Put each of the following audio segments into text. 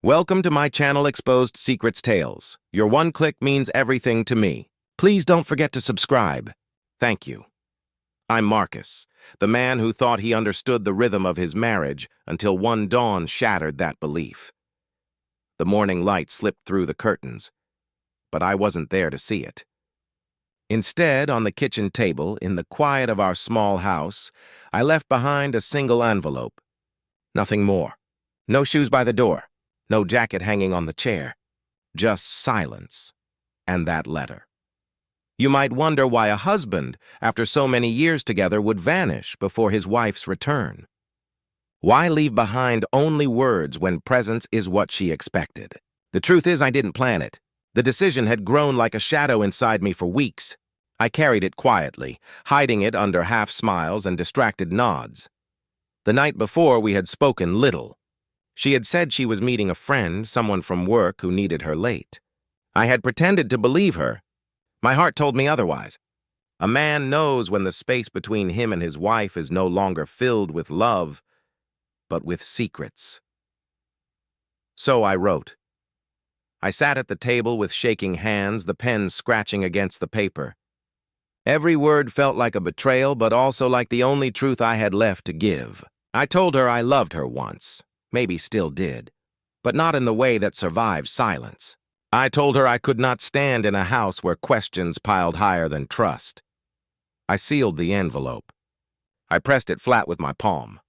Welcome to my channel Exposed-SecretsTales. Your one click means everything to me. Please don't forget to subscribe. Thank you. I'm Marcus, the man who thought he understood the rhythm of his marriage until one dawn shattered that belief. The morning light slipped through the curtains, but I wasn't there to see it. Instead, on the kitchen table, in the quiet of our small house, I left behind a single envelope. Nothing more. No shoes by the door. No jacket hanging on the chair. Just silence. And that letter. You might wonder why a husband, after so many years together, would vanish before his wife's return. Why leave behind only words when presence is what she expected? The truth is, I didn't plan it. The decision had grown like a shadow inside me for weeks. I carried it quietly, hiding it under half smiles and distracted nods. The night before, we had spoken little. She had said she was meeting a friend, someone from work who needed her late. I had pretended to believe her. My heart told me otherwise. A man knows when the space between him and his wife is no longer filled with love, but with secrets. So I wrote. I sat at the table with shaking hands, the pen scratching against the paper. Every word felt like a betrayal, but also like the only truth I had left to give. I told her I loved her once. Maybe still did, but not in the way that survived silence. I told her I could not stand in a house where questions piled higher than trust. I sealed the envelope. I pressed it flat with my palm.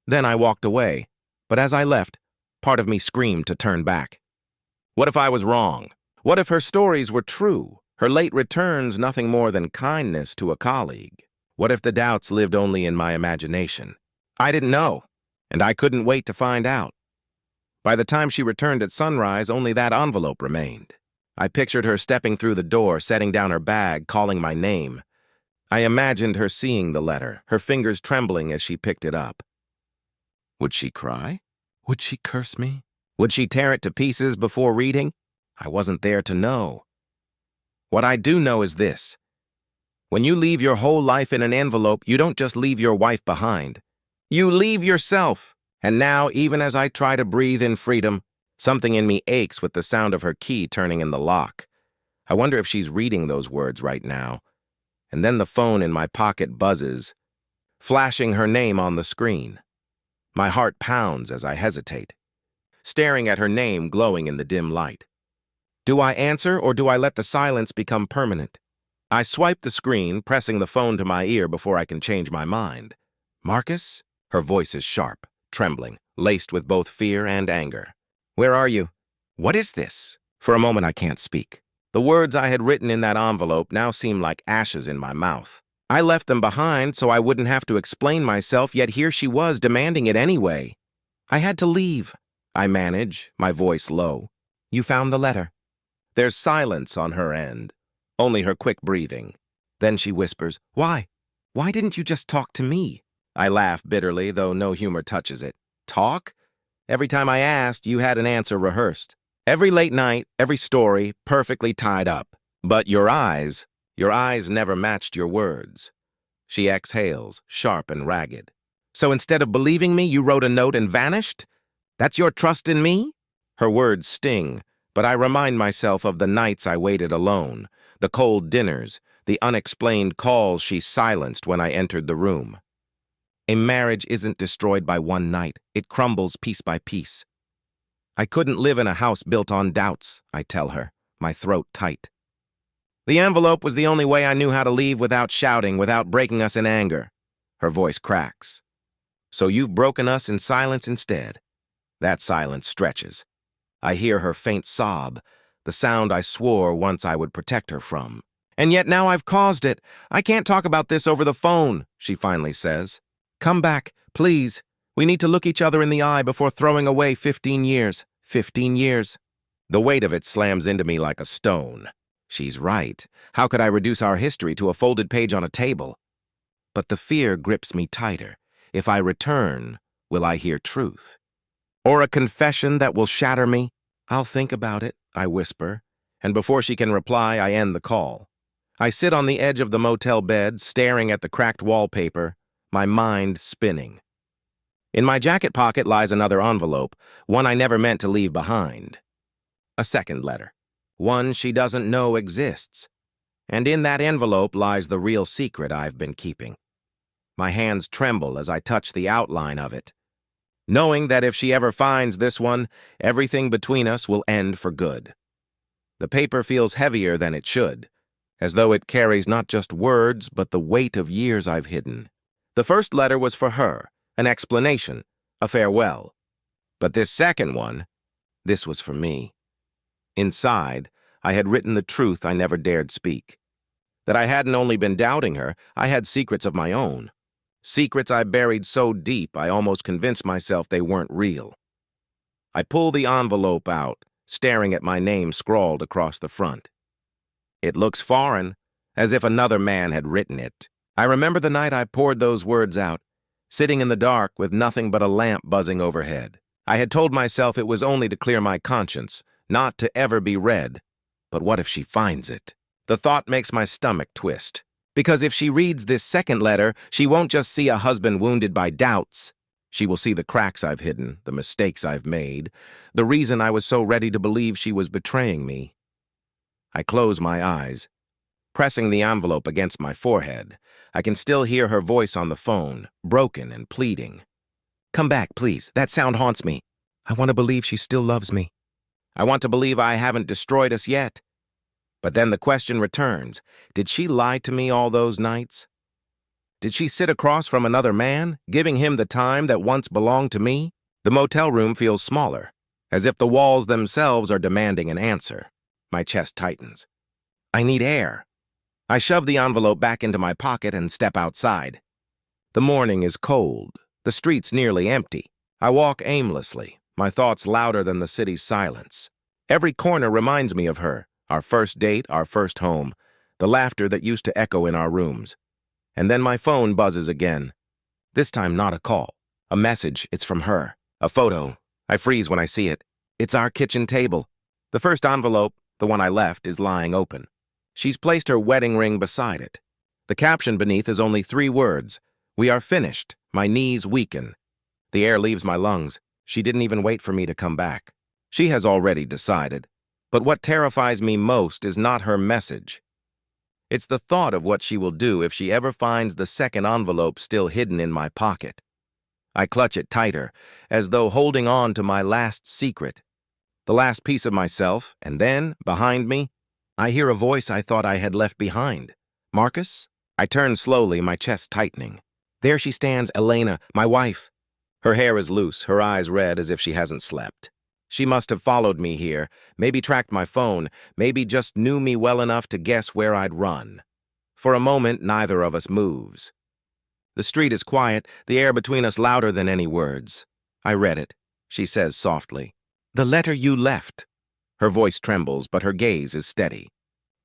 Then I walked away, but as I left, part of me screamed to turn back. What if I was wrong? What if her stories were true? Her late returns nothing more than kindness to a colleague? What if the doubts lived only in my imagination? I didn't know. And I couldn't wait to find out. By the time she returned at sunrise, only that envelope remained. I pictured her stepping through the door, setting down her bag, calling my name. I imagined her seeing the letter, her fingers trembling as she picked it up. Would she cry? Would she curse me? Would she tear it to pieces before reading? I wasn't there to know. What I do know is this. When you leave your whole life in an envelope, you don't just leave your wife behind. You leave yourself. And now, even as I try to breathe in freedom, something in me aches with the sound of her key turning in the lock. I wonder if she's reading those words right now. And then the phone in my pocket buzzes, flashing her name on the screen. My heart pounds as I hesitate, staring at her name glowing in the dim light. Do I answer or do I let the silence become permanent? I swipe the screen, pressing the phone to my ear before I can change my mind. Marcus? Her voice is sharp, trembling, laced with both fear and anger. Where are you? What is this? For a moment I can't speak. The words I had written in that envelope now seem like ashes in my mouth. I left them behind so I wouldn't have to explain myself, yet here she was demanding it anyway. I had to leave. I manage, my voice low. You found the letter. There's silence on her end, only her quick breathing. Then she whispers, Why? Why didn't you just talk to me? I laugh bitterly, though no humor touches it. Talk? Every time I asked, you had an answer rehearsed. Every late night, every story, perfectly tied up. But your eyes never matched your words. She exhales, sharp and ragged. So instead of believing me, you wrote a note and vanished? That's your trust in me? Her words sting, but I remind myself of the nights I waited alone, the cold dinners, the unexplained calls she silenced when I entered the room. A marriage isn't destroyed by one night. It crumbles piece by piece. I couldn't live in a house built on doubts, I tell her, my throat tight. The envelope was the only way I knew how to leave without shouting, without breaking us in anger. Her voice cracks. So you've broken us in silence instead. That silence stretches. I hear her faint sob, the sound I swore once I would protect her from. And yet now I've caused it. I can't talk about this over the phone, she finally says. Come back, please. We need to look each other in the eye before throwing away 15 years. 15 years. The weight of it slams into me like a stone. She's right. How could I reduce our history to a folded page on a table? But the fear grips me tighter. If I return, will I hear truth? Or a confession that will shatter me? I'll think about it, I whisper, and before she can reply, I end the call. I sit on the edge of the motel bed, staring at the cracked wallpaper, my mind spinning. In my jacket pocket lies another envelope, one I never meant to leave behind. A second letter, one she doesn't know exists. And in that envelope lies the real secret I've been keeping. My hands tremble as I touch the outline of it, knowing that if she ever finds this one, everything between us will end for good. The paper feels heavier than it should, as though it carries not just words, but the weight of years I've hidden. The first letter was for her, an explanation, a farewell. But this second one, this was for me. Inside, I had written the truth I never dared speak. That I hadn't only been doubting her, I had secrets of my own. Secrets I buried so deep I almost convinced myself they weren't real. I pulled the envelope out, staring at my name scrawled across the front. It looks foreign, as if another man had written it. I remember the night I poured those words out, sitting in the dark with nothing but a lamp buzzing overhead. I had told myself it was only to clear my conscience, not to ever be read. But what if she finds it? The thought makes my stomach twist. Because if she reads this second letter, she won't just see a husband wounded by doubts. She will see the cracks I've hidden, the mistakes I've made, the reason I was so ready to believe she was betraying me. I close my eyes. Pressing the envelope against my forehead, I can still hear her voice on the phone, broken and pleading. Come back, please. That sound haunts me. I want to believe she still loves me. I want to believe I haven't destroyed us yet. But then the question returns, did she lie to me all those nights? Did she sit across from another man, giving him the time that once belonged to me? The motel room feels smaller, as if the walls themselves are demanding an answer. My chest tightens. I need air. I shove the envelope back into my pocket and step outside. The morning is cold, the streets nearly empty. I walk aimlessly, my thoughts louder than the city's silence. Every corner reminds me of her. Our first date, our first home, the laughter that used to echo in our rooms. And then my phone buzzes again. This time not a call. A message, it's from her. A photo. I freeze when I see it. It's our kitchen table. The first envelope, the one I left, is lying open. She's placed her wedding ring beside it. The caption beneath is only 3 words. We are finished. My knees weaken. The air leaves my lungs. She didn't even wait for me to come back. She has already decided. But what terrifies me most is not her message. It's the thought of what she will do if she ever finds the second envelope still hidden in my pocket. I clutch it tighter, as though holding on to my last secret, the last piece of myself, and then, behind me, I hear a voice I thought I had left behind. Marcus? I turn slowly, my chest tightening. There she stands, Elena, my wife. Her hair is loose, her eyes red as if she hasn't slept. She must have followed me here, maybe tracked my phone, maybe just knew me well enough to guess where I'd run. For a moment, neither of us moves. The street is quiet, the air between us louder than any words. I read it, she says softly. The letter you left. Her voice trembles, but her gaze is steady.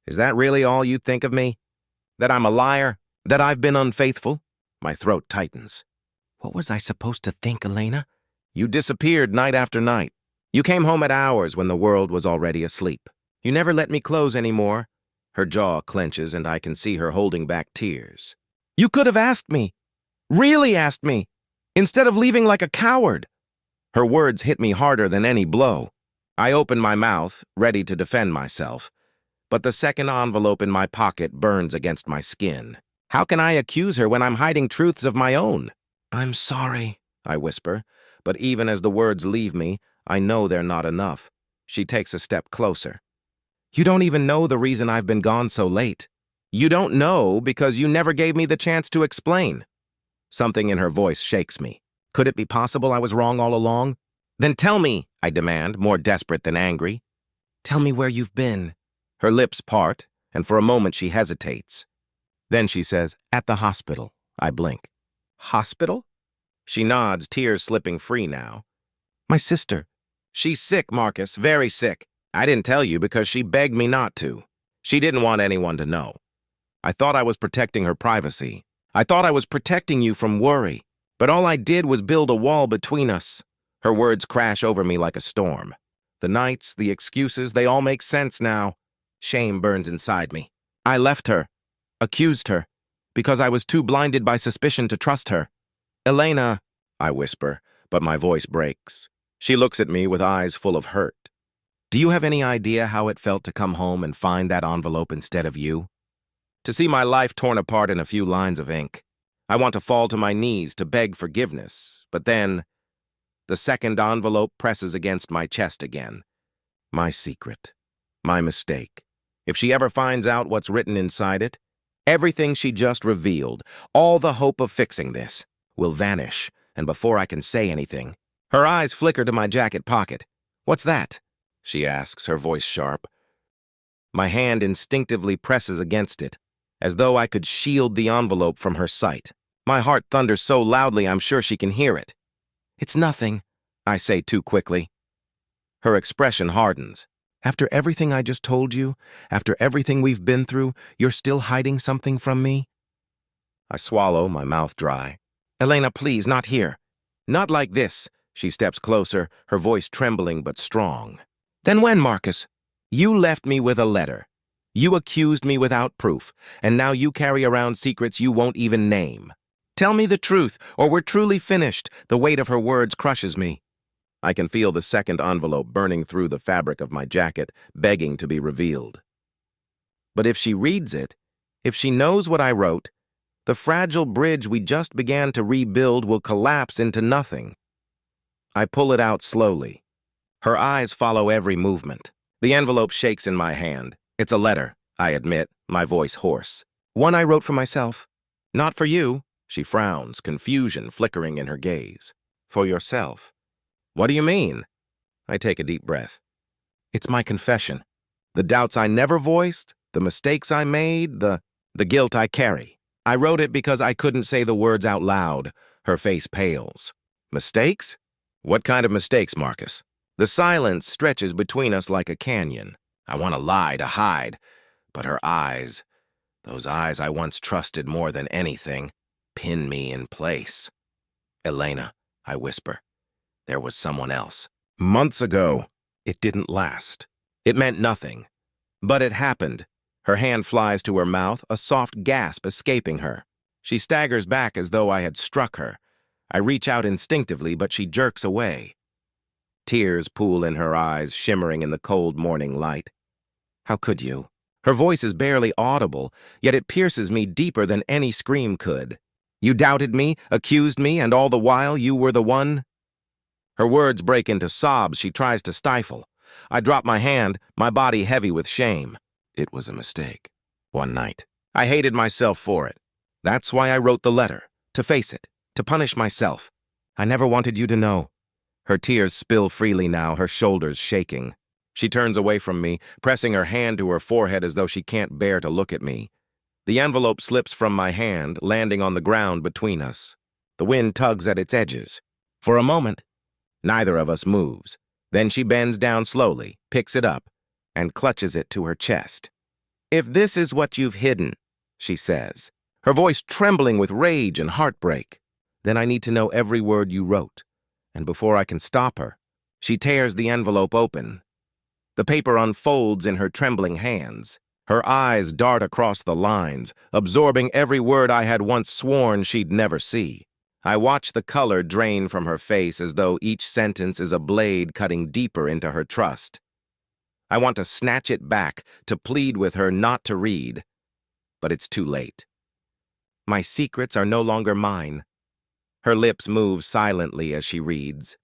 Is that really all you think of me? That I'm a liar? That I've been unfaithful? My throat tightens. What was I supposed to think, Elena? You disappeared night after night. You came home at hours when the world was already asleep. You never let me close anymore. Her jaw clenches and I can see her holding back tears. You could have asked me. Really asked me. Instead of leaving like a coward. Her words hit me harder than any blow. I open my mouth, ready to defend myself. But the second envelope in my pocket burns against my skin. How can I accuse her when I'm hiding truths of my own? I'm sorry, I whisper. But even as the words leave me, I know they're not enough. She takes a step closer. You don't even know the reason I've been gone so late. You don't know because you never gave me the chance to explain. Something in her voice shakes me. Could it be possible I was wrong all along? Then tell me, I demand, more desperate than angry. Tell me where you've been. Her lips part, and for a moment she hesitates. Then she says, at the hospital. I blink. Hospital? She nods, tears slipping free now. My sister. She's sick, Marcus, very sick. I didn't tell you because she begged me not to. She didn't want anyone to know. I thought I was protecting her privacy. I thought I was protecting you from worry. But all I did was build a wall between us. Her words crash over me like a storm. The nights, the excuses, they all make sense now. Shame burns inside me. I left her, accused her, because I was too blinded by suspicion to trust her. Elena, I whisper, but my voice breaks. She looks at me with eyes full of hurt. Do you have any idea how it felt to come home and find that envelope instead of you? To see my life torn apart in a few lines of ink. I want to fall to my knees to beg forgiveness, but then the second envelope presses against my chest again. My secret. My mistake. If she ever finds out what's written inside it, everything she just revealed, all the hope of fixing this, will vanish, and before I can say anything, her eyes flicker to my jacket pocket. What's that? She asks, her voice sharp. My hand instinctively presses against it, as though I could shield the envelope from her sight. My heart thunders so loudly I'm sure she can hear it. It's nothing, I say too quickly. Her expression hardens. After everything I just told you, after everything we've been through, you're still hiding something from me? I swallow, my mouth dry. Elena, please, not here. Not like this. She steps closer, her voice trembling but strong. Then when, Marcus? You left me with a letter. You accused me without proof, and now you carry around secrets you won't even name. Tell me the truth, or we're truly finished. The weight of her words crushes me. I can feel the second envelope burning through the fabric of my jacket, begging to be revealed. But if she reads it, if she knows what I wrote, the fragile bridge we just began to rebuild will collapse into nothing. I pull it out slowly. Her eyes follow every movement. The envelope shakes in my hand. It's a letter, I admit, my voice hoarse. One I wrote for myself. Not for you. She frowns, confusion flickering in her gaze. For yourself. What do you mean? I take a deep breath. It's my confession. The doubts I never voiced, the mistakes I made, the guilt I carry. I wrote it because I couldn't say the words out loud. Her face pales. Mistakes? What kind of mistakes, Marcus? The silence stretches between us like a canyon. I want to lie, to hide. But her eyes, those eyes I once trusted more than anything, pin me in place. Elena, I whisper. There was someone else. Months ago, it didn't last. It meant nothing. But it happened. Her hand flies to her mouth, a soft gasp escaping her. She staggers back as though I had struck her. I reach out instinctively, but she jerks away. Tears pool in her eyes, shimmering in the cold morning light. How could you? Her voice is barely audible, yet it pierces me deeper than any scream could. You doubted me, accused me, and all the while you were the one? Her words break into sobs she tries to stifle. I drop my hand, my body heavy with shame. It was a mistake. One night. I hated myself for it. That's why I wrote the letter. To face it. To punish myself. I never wanted you to know. Her tears spill freely now, her shoulders shaking. She turns away from me, pressing her hand to her forehead as though she can't bear to look at me. The envelope slips from my hand, landing on the ground between us. The wind tugs at its edges. For a moment, neither of us moves. Then she bends down slowly, picks it up, and clutches it to her chest. If this is what you've hidden, she says, her voice trembling with rage and heartbreak, then I need to know every word you wrote. And before I can stop her, she tears the envelope open. The paper unfolds in her trembling hands. Her eyes dart across the lines, absorbing every word I had once sworn she'd never see. I watch the color drain from her face as though each sentence is a blade cutting deeper into her trust. I want to snatch it back, to plead with her not to read. But it's too late. My secrets are no longer mine. Her lips move silently as she reads.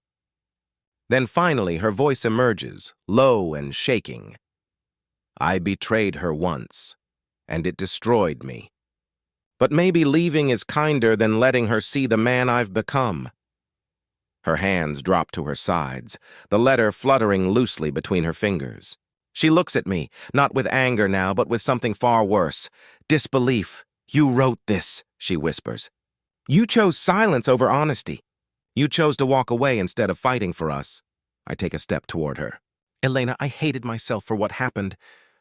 Then finally her voice emerges, low and shaking. I betrayed her once, and it destroyed me. But maybe leaving is kinder than letting her see the man I've become. Her hands drop to her sides, the letter fluttering loosely between her fingers. She looks at me, not with anger now, but with something far worse. Disbelief. You wrote this, she whispers. You chose silence over honesty. You chose to walk away instead of fighting for us. I take a step toward her. Elena, I hated myself for what happened.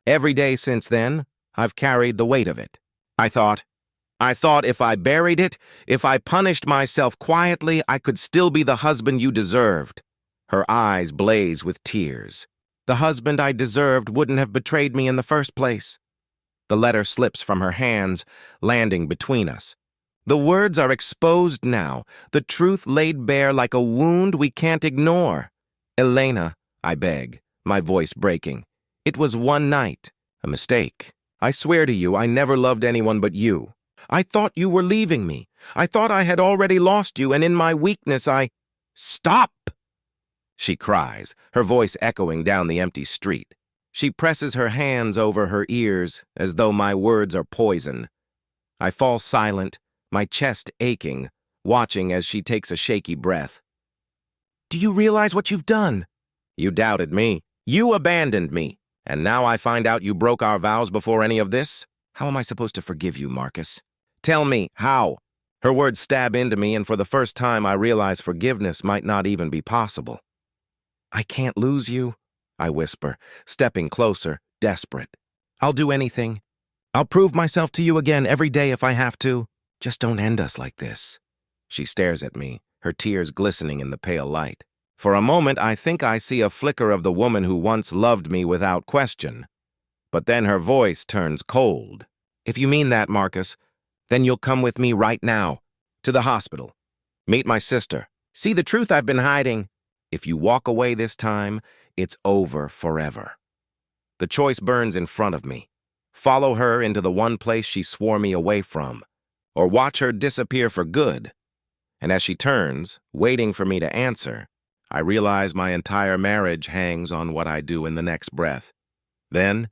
Every day since then, I've carried the weight of it. I thought if I buried it, if I punished myself quietly, I could still be the husband you deserved. Her eyes blaze with tears. The husband I deserved wouldn't have betrayed me in the first place. The letter slips from her hands, landing between us. The words are exposed now, the truth laid bare like a wound we can't ignore. Elena, I beg, my voice breaking. It was one night, a mistake. I swear to you, I never loved anyone but you. I thought you were leaving me. I thought I had already lost you, and in my weakness Stop! She cries, her voice echoing down the empty street. She presses her hands over her ears as though my words are poison. I fall silent, my chest aching, watching as she takes a shaky breath. Do you realize what you've done? You doubted me. You abandoned me. And now I find out you broke our vows before any of this? How am I supposed to forgive you, Marcus? Tell me, how? Her words stab into me, and for the first time I realize forgiveness might not even be possible. I can't lose you, I whisper, stepping closer, desperate. I'll do anything. I'll prove myself to you again every day if I have to. Just don't end us like this. She stares at me, her tears glistening in the pale light. For a moment, I think I see a flicker of the woman who once loved me without question. But then her voice turns cold. If you mean that, Marcus, then you'll come with me right now, to the hospital. Meet my sister. See the truth I've been hiding. If you walk away this time, it's over forever. The choice burns in front of me. Follow her into the one place she swore me away from, or watch her disappear for good. And as she turns, waiting for me to answer, I realize my entire marriage hangs on what I do in the next breath. Then,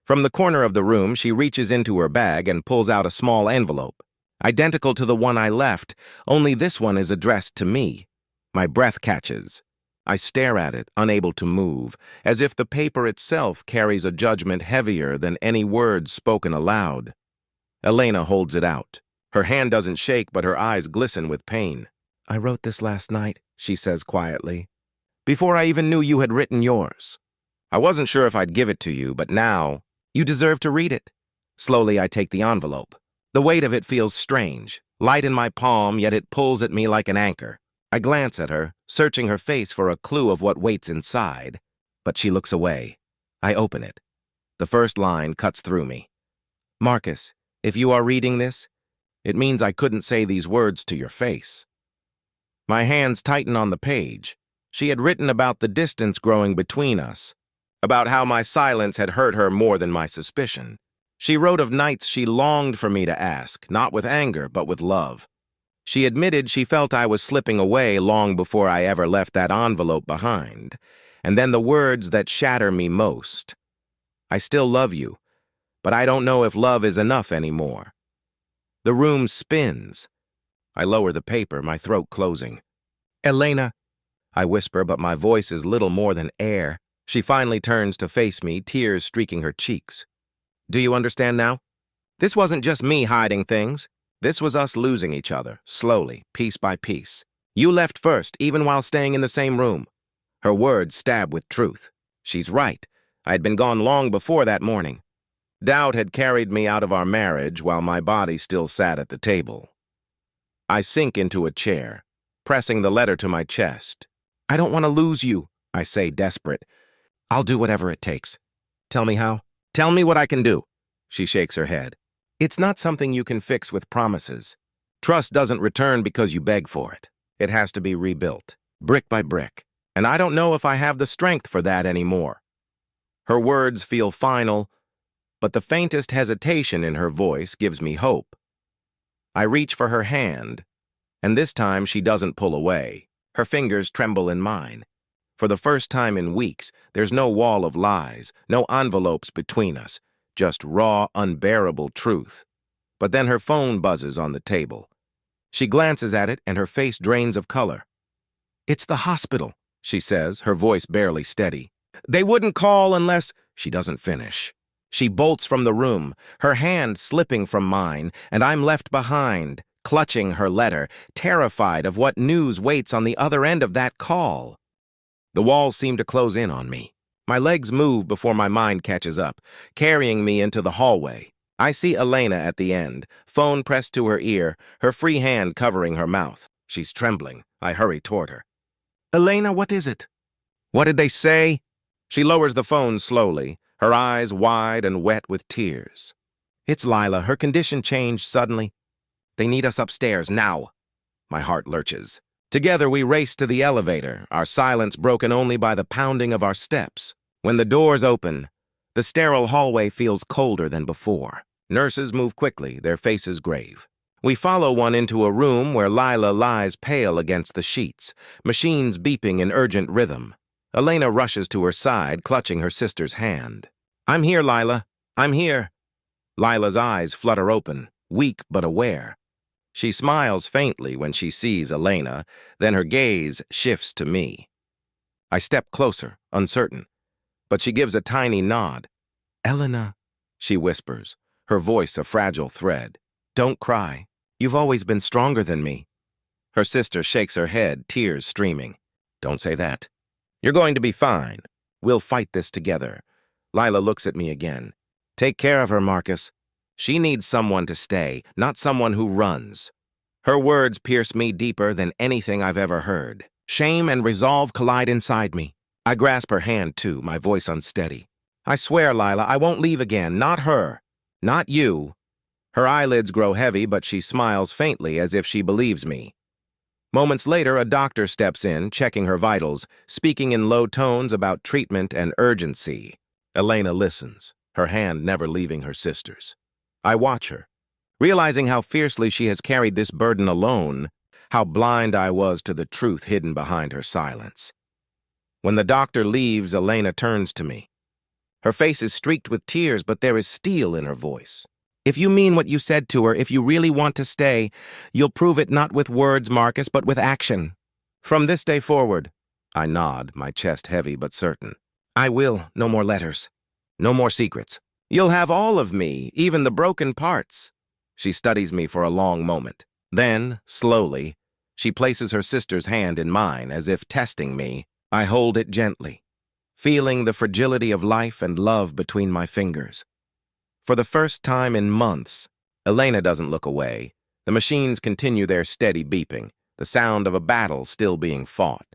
from the corner of the room, she reaches into her bag and pulls out a small envelope, identical to the one I left, only this one is addressed to me. My breath catches. I stare at it, unable to move, as if the paper itself carries a judgment heavier than any words spoken aloud. Elena holds it out. Her hand doesn't shake, but her eyes glisten with pain. I wrote this last night, she says quietly, before I even knew you had written yours. I wasn't sure if I'd give it to you, but now, you deserve to read it. Slowly, I take the envelope. The weight of it feels strange, light in my palm, yet it pulls at me like an anchor. I glance at her, searching her face for a clue of what waits inside, but she looks away. I open it. The first line cuts through me. Marcus, if you are reading this, it means I couldn't say these words to your face. My hands tighten on the page. She had written about the distance growing between us, about how my silence had hurt her more than my suspicion. She wrote of nights she longed for me to ask, not with anger, but with love. She admitted she felt I was slipping away long before I ever left that envelope behind. And then the words that shatter me most. I still love you, but I don't know if love is enough anymore. The room spins. I lower the paper, my throat closing. Elena, I whisper, but my voice is little more than air. She finally turns to face me, tears streaking her cheeks. Do you understand now? This wasn't just me hiding things. This was us losing each other, slowly, piece by piece. You left first, even while staying in the same room. Her words stab with truth. She's right. I had been gone long before that morning. Doubt had carried me out of our marriage while my body still sat at the table. I sink into a chair, pressing the letter to my chest. I don't want to lose you, I say, desperate. I'll do whatever it takes. Tell me how. Tell me what I can do. She shakes her head. It's not something you can fix with promises. Trust doesn't return because you beg for it. It has to be rebuilt, brick by brick. And I don't know if I have the strength for that anymore. Her words feel final, but the faintest hesitation in her voice gives me hope. I reach for her hand, and this time she doesn't pull away. Her fingers tremble in mine. For the first time in weeks, there's no wall of lies, no envelopes between us. Just raw, unbearable truth. But then her phone buzzes on the table. She glances at it and her face drains of color. It's the hospital, she says, her voice barely steady. They wouldn't call unless... She doesn't finish. She bolts from the room, her hand slipping from mine, and I'm left behind, clutching her letter, terrified of what news waits on the other end of that call. The walls seem to close in on me. My legs move before my mind catches up, carrying me into the hallway. I see Elena at the end, phone pressed to her ear, her free hand covering her mouth. She's trembling. I hurry toward her. Elena, what is it? What did they say? She lowers the phone slowly, her eyes wide and wet with tears. It's Lila. Her condition changed suddenly. They need us upstairs, now. My heart lurches. Together we race to the elevator, our silence broken only by the pounding of our steps. When the doors open, the sterile hallway feels colder than before. Nurses move quickly, their faces grave. We follow one into a room where Lila lies pale against the sheets, machines beeping in urgent rhythm. Elena rushes to her side, clutching her sister's hand. "I'm here, Lila. I'm here." Lila's eyes flutter open, weak but aware. She smiles faintly when she sees Elena, then her gaze shifts to me. I step closer, uncertain, but she gives a tiny nod. "Elena," she whispers, her voice a fragile thread. "Don't cry. You've always been stronger than me." Her sister shakes her head, tears streaming. "Don't say that. You're going to be fine. We'll fight this together." Lila looks at me again. "Take care of her, Marcus. She needs someone to stay, not someone who runs." Her words pierce me deeper than anything I've ever heard. Shame and resolve collide inside me. I grasp her hand, too, my voice unsteady. "I swear, Lila, I won't leave again. Not her. Not you." Her eyelids grow heavy, but she smiles faintly as if she believes me. Moments later, a doctor steps in, checking her vitals, speaking in low tones about treatment and urgency. Elena listens, her hand never leaving her sister's. I watch her, realizing how fiercely she has carried this burden alone, how blind I was to the truth hidden behind her silence. When the doctor leaves, Elena turns to me. Her face is streaked with tears, but there is steel in her voice. "If you mean what you said to her, if you really want to stay, you'll prove it not with words, Marcus, but with action. From this day forward," I nod, my chest heavy but certain. "I will. No more letters. No more secrets. You'll have all of me, even the broken parts." She studies me for a long moment. Then, slowly, she places her sister's hand in mine, as if testing me. I hold it gently, feeling the fragility of life and love between my fingers. For the first time in months, Elena doesn't look away. The machines continue their steady beeping, the sound of a battle still being fought.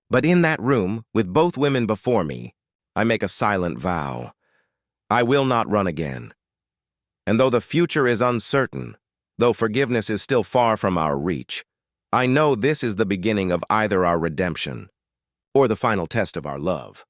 But in that room, with both women before me, I make a silent vow. I will not run again. And though the future is uncertain, though forgiveness is still far from our reach, I know this is the beginning of either our redemption or the final test of our love.